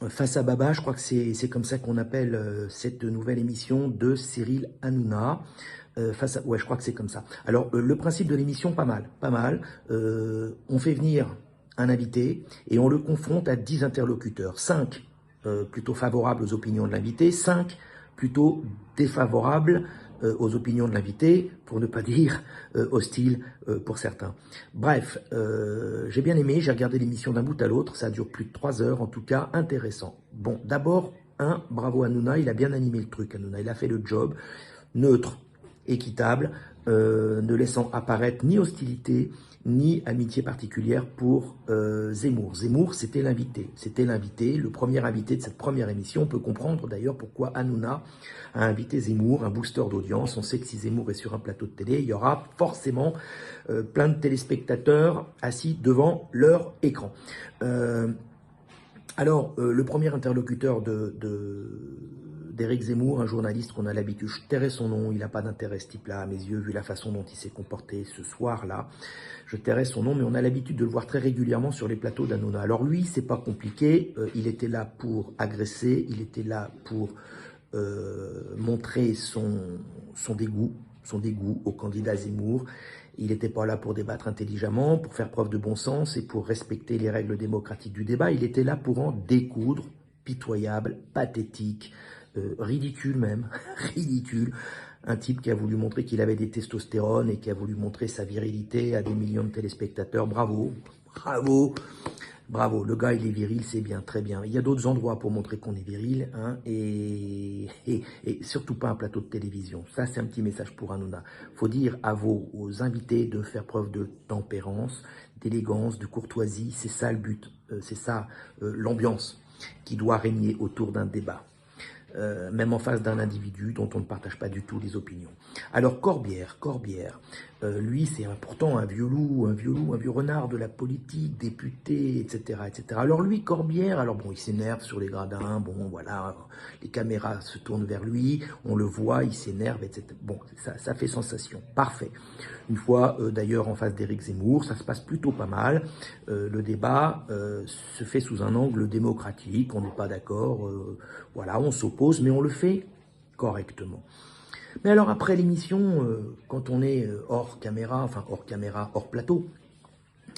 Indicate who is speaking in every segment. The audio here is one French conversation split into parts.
Speaker 1: Face à Baba, je crois que c'est comme ça qu'on appelle cette nouvelle émission de Cyril Hanouna. Ouais, je crois que c'est comme ça. Alors, le principe de l'émission, pas mal, pas mal. On fait venir un invité et on le confronte à 10 interlocuteurs. 5 plutôt favorables aux opinions de l'invité, 5 plutôt défavorables aux opinions de l'invité, pour ne pas dire hostiles pour certains. Bref, j'ai bien aimé, j'ai regardé l'émission d'un bout à l'autre, ça dure plus de 3 heures, en tout cas intéressant. Bon, d'abord, bravo Hanouna, il a bien animé le truc, Hanouna, il a fait le job, neutre, équitable, ne laissant apparaître ni hostilité, ni amitié particulière pour Zemmour. Zemmour, c'était l'invité, le premier invité de cette première émission. On peut comprendre d'ailleurs pourquoi Hanouna a invité Zemmour, un booster d'audience. On sait que si Zemmour est sur un plateau de télé, il y aura forcément plein de téléspectateurs assis devant leur écran. Le premier interlocuteur d'Éric Zemmour, un journaliste qu'on a l'habitude, je tairai son nom, il n'a pas d'intérêt ce type-là à mes yeux, vu la façon dont il s'est comporté ce soir-là. Je tairai son nom, mais on a l'habitude de le voir très régulièrement sur les plateaux d'Hanouna. Alors lui, c'est pas compliqué, il était là pour agresser, il était là pour montrer son dégoût au candidat Zemmour. Il n'était pas là pour débattre intelligemment, pour faire preuve de bon sens et pour respecter les règles démocratiques du débat. Il était là pour en découdre, pitoyable, pathétique, ridicule même, ridicule. Un type qui a voulu montrer qu'il avait des testostérones et qui a voulu montrer sa virilité à des millions de téléspectateurs. Bravo, bravo, bravo. Le gars, il est viril, c'est bien, très bien. Il y a d'autres endroits pour montrer qu'on est viril, hein, et surtout pas un plateau de télévision. Ça, c'est un petit message pour Hanouna. Faut dire aux invités de faire preuve de tempérance, d'élégance, de courtoisie. C'est ça le but, c'est ça l'ambiance qui doit régner autour d'un débat. Même en face d'un individu dont on ne partage pas du tout les opinions. Alors Corbière, lui c'est pourtant un vieux loup, un vieux renard de la politique, député, etc., etc. Alors lui, Corbière, alors bon, il s'énerve sur les gradins, bon voilà, les caméras se tournent vers lui, on le voit, il s'énerve, etc. Bon, ça fait sensation, parfait. Une fois d'ailleurs en face d'Éric Zemmour, ça se passe plutôt pas mal. Le débat se fait sous un angle démocratique, on n'est pas d'accord, voilà, on s'oppose, mais on le fait correctement. Mais alors après l'émission, quand on est hors caméra, hors plateau,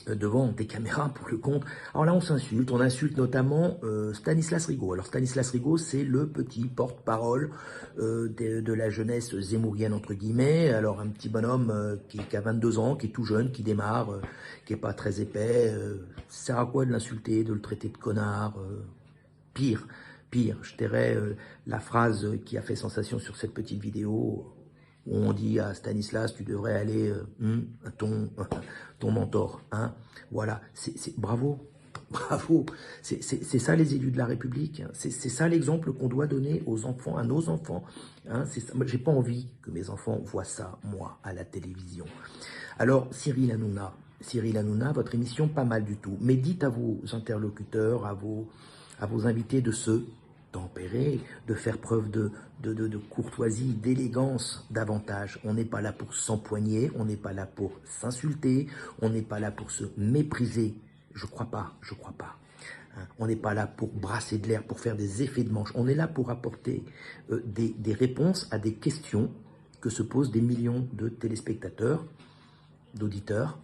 Speaker 1: devant des caméras pour le compte. Alors là, on insulte notamment Stanislas Rigaud. Alors Stanislas Rigaud, c'est le petit porte-parole de la jeunesse zémourienne, entre guillemets. Alors un petit bonhomme qui a 22 ans, qui est tout jeune, qui démarre, qui est pas très épais. Ça sert à quoi de l'insulter, de le traiter de connard Pire, je dirais la phrase qui a fait sensation sur cette petite vidéo, où on dit à Stanislas, tu devrais aller à ton mentor. Hein, voilà, bravo, bravo. C'est ça les élus de la République. Hein. C'est ça l'exemple qu'on doit donner aux enfants, à nos enfants. Hein, j'ai pas envie que mes enfants voient ça, moi, à la télévision. Alors, Cyril Hanouna, votre émission, pas mal du tout. Mais dites à vos interlocuteurs, à vos invités de se tempérer, de faire preuve de courtoisie, d'élégance davantage. On n'est pas là pour s'empoigner, on n'est pas là pour s'insulter, on n'est pas là pour se mépriser. Je crois pas. Hein, on n'est pas là pour brasser de l'air, pour faire des effets de manche. On est là pour apporter des réponses à des questions que se posent des millions de téléspectateurs, d'auditeurs,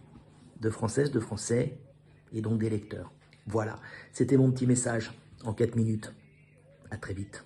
Speaker 1: de Françaises, de Français et donc des lecteurs. Voilà, c'était mon petit message en 4 minutes. À très vite.